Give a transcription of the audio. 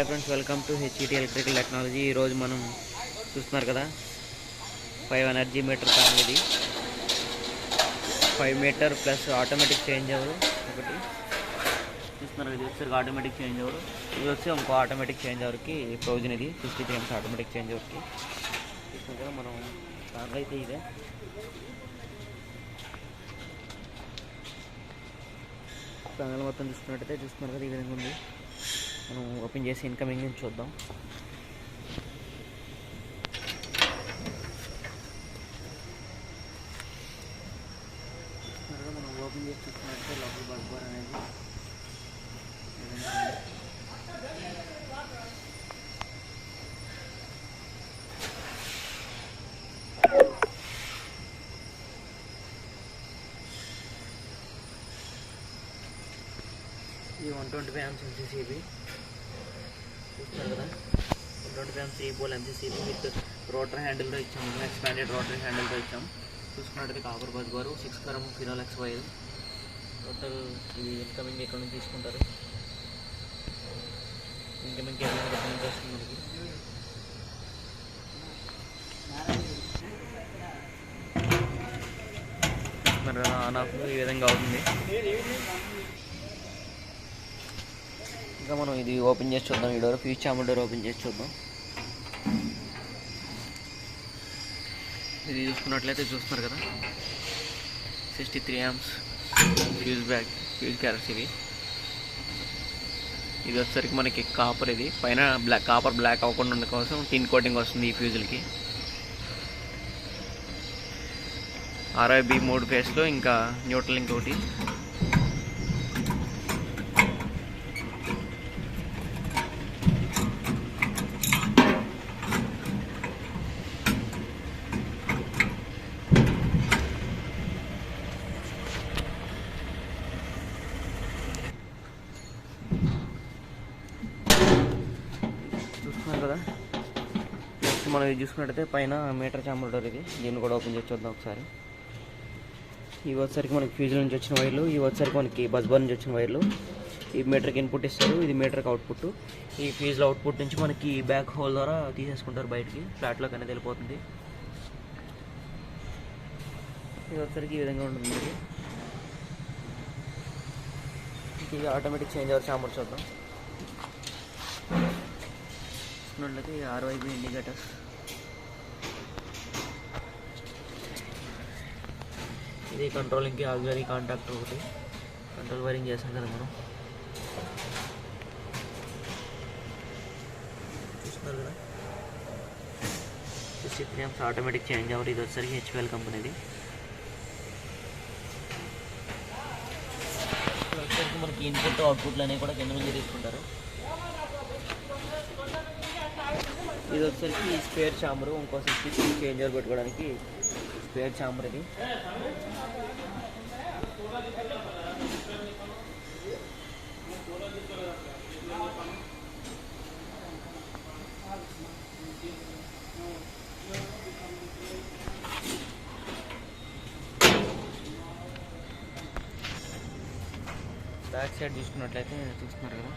Hi friends, welcome to H.E.T electrical technology. ఈరోజు మనం చూస్తున్నారు కదా 5 ఎనర్జీ మీటర్ ప్యానల్. ఇది 5 meter plus automatic change over ఒకటి చూస్తున్నారు. ఇది వచ్చేసరికి ఆటోమేటిక్ చేంజ్ ఓవర్. ఇది వచ్చి ఇంకో ఆటోమేటిక్ చేంజ్ ఓవర్కి ప్రొవిజన్. ఇది 53 amps ఆటోమేటిక్ చేంజ్ ఓవర్కి చూస్తున్నారు కదా. మనం ప్యానల్ అయితే ఇదే. ప్యానల్ మొత్తం చూసుకున్నట్టయితే చూస్తున్నారు కదా, ఈ విధంగా ఉంది. మనం ఓపెన్ చేసి ఇన్కమింగ్ నుంచి చూద్దాం. మనం ఓపెన్ చేసి చూసుకున్నట్టే లోపల బస్ బార్ అనేది ఇది 125 amps MCCB చూస్తున్నారు కదా. 125 amps ఈ పోల్ MCCB విత్ రోటర్ హ్యాండిల్తో ఇచ్చాము. ఎక్స్పాండెడ్ రోటరీ హ్యాండిల్తో ఇచ్చాము. చూసుకున్నట్టయితే కాపర్ బస్ బారు 6 ఫినాల్ ఎక్స్ వైర్ టోటల్. ఇది ఇన్కమింగ్ ఇక్కడ నుంచి తీసుకుంటారు. ఇన్కమింగ్ కేబుల్ నుంచి వస్తుంది మనకి. చూస్తున్నారు కదా, ఆన్ ఆఫ్ ఈ విధంగా అవుతుంది. ఇంకా మనం ఇది ఓపెన్ చేసి చూద్దాం. ఈ door fuse chamber door open చేసి చూద్దాం. ఇది చూసుకున్నట్లయితే చూస్తున్నారు కదా, 63 amps ఫ్యూజ్ క్యారెట్స్ ఇవి. ఇది వచ్చేసరికి మనకి కాపర్. ఇది పైన కాపర్ బ్లాక్ అవ్వకుండా ఉండే కోసం టిన్ కోటింగ్ వస్తుంది ఈ ఫ్యూజులకి. RIB 3 ఫేస్లో, ఇంకా న్యూట్రల్ ఇంకొకటి. చూస్తున్నారు కదా. నెక్స్ట్ మనం ఇది చూసుకున్నట్టయితే పైన మీటర్ చాంబర్ డోర్. ఇది దీన్ని కూడా ఓపెన్ చేసి చూద్దాం ఒకసారి. ఇవి వచ్చేసరికి మనకి ఫ్యూజ్ నుంచి వచ్చిన వైర్లు, ఇవి వచ్చేసరికి మనకి బస్ బార్ నుంచి వచ్చిన వైర్లు. ఈ మీటర్కి ఇన్పుట్ ఇస్తారు, ఇది మీటర్కి అవుట్పుట్. ఈ ఫ్యూజ్లో అవుట్పుట్ నుంచి మనకి బ్యాక్ హోల్ ద్వారా తీసేసుకుంటారు బయటికి, ఫ్లాట్లోకి అనేది వెళ్ళిపోతుంది. ఇది వచ్చేసరికి ఈ విధంగా ఉంటుంది. ఇది ఆటోమేటిక్ చేంజ్ ఓవర్ చాంబర్ చూద్దాం. చూసుకున్నట్లయితే RIB ఇండికేటర్స్. ఇది కంట్రోలింగ్కి ఆక్సిలరీ కాంటాక్టర్ ఒకటి. కంట్రోల్ వైరింగ్ చేసాం కదా మనం. చూస్తున్నారు కదా, 63 amps ఆటోమేటిక్ చేంజ్ ఓవర్. ఇది వచ్చేసరికి H.E.T కంపెనీది. వచ్చేసరికి మనకి ఇన్పుట్ అవుట్పుట్లు అనేవి కూడా కింద నుంచి తీసుకుంటారు. ఇది వచ్చేసరికి స్పేర్ ఛాంబరు, ఇంకో 63 చేంజ్ ఓవర్ పెట్టుకోవడానికి స్పేర్ ఛాంబర్. ఇది బ్యాక్ సైడ్ చూసుకున్నట్లయితే చూస్తున్నారు కదా,